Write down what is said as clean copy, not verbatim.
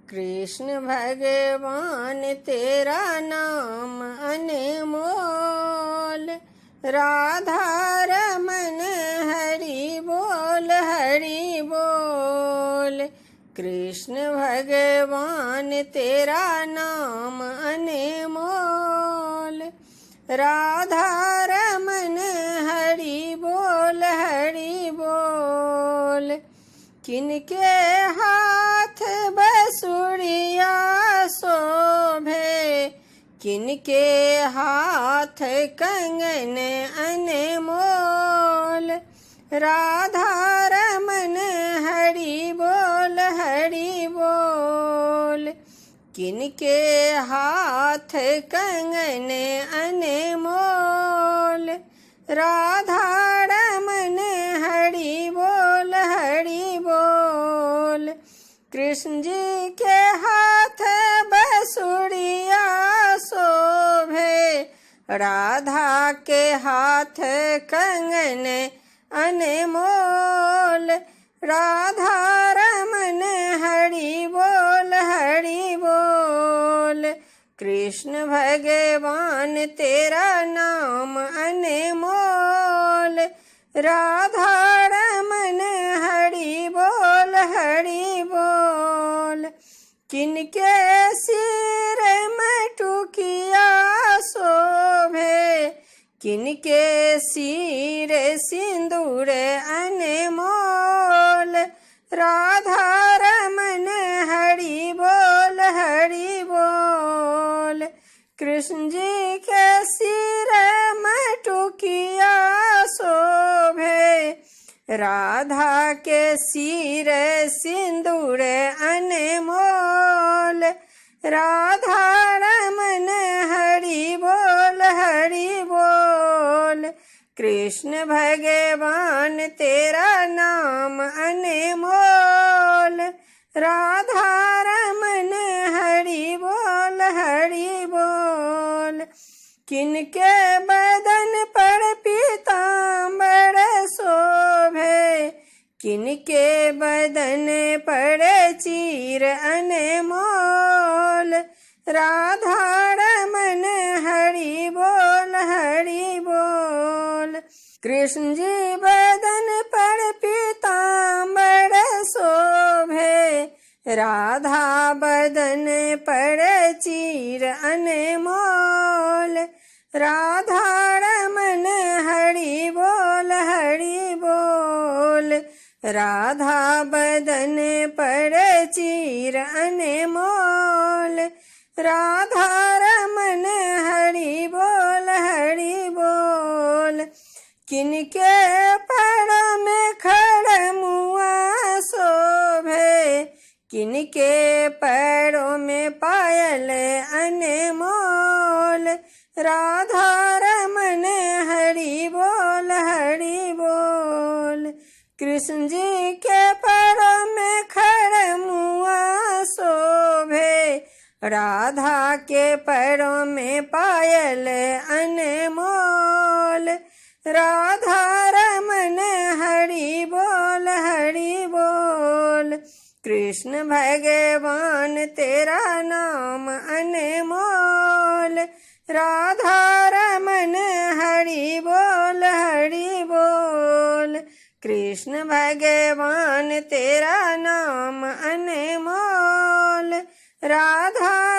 कृष्ण भगवान तेरा नाम अनमोल, राधा रमन हरि बोल। कृष्ण भगवान तेरा नाम अनमोल, राधा रमन हरि बोल। किनके हाथ बसुड़िया शोभे, किनके हाथ कंगन अनमोल, राधा रमन हरि बोल। किनके हाथ कंगन अनमोल, राधा रमन हरि बोल। कृष्ण जी के हाथ बसुड़िया शोभे, राधा के हाथ कंगन अनमोल, राधा रमन हरि बोल। कृष्ण भगवान तेरा नाम अनमोल, राधा रमन हरि बोल। किनके सिर मटुकिया शोभे, किनके सिर सिंदूर अनमोल, राधा रमन हरि बोल। कृष्ण जी के सिर मटुकिया शोभे, राधा के सिर सिंदूर अनमोल, राधा रमन हरि बोल। कृष्ण भगवान तेरा नाम अनमोल, राधा रमन हरि बोल। किनके बदन पर पीतांबर शोभे, किनके बदन पर चीर अनमोल, राधा रमन हरि बोल। कृष्ण जी बदन पर पीतांबर शोभे, राधा बदन पर चीर अनमोल, राधा रमन हरि बोल। राधा बदन पर चीर अनमोल, राधा रमन हरि बोल। किनके पैरों में खड़मुआ शोभे, किनके पैरों में पायल अनमोल, राधा रमन हरि बोल। कृष्ण जी के पैरों में खड़मुआ शोभे, राधा के पैरों में पायल अनमोल, राधा रमन हरि बोल। कृष्ण भगवान तेरा नाम अनमोल, राधा रमन हरि बोल। कृष्ण भगवान तेरा नाम अनमोल, राधा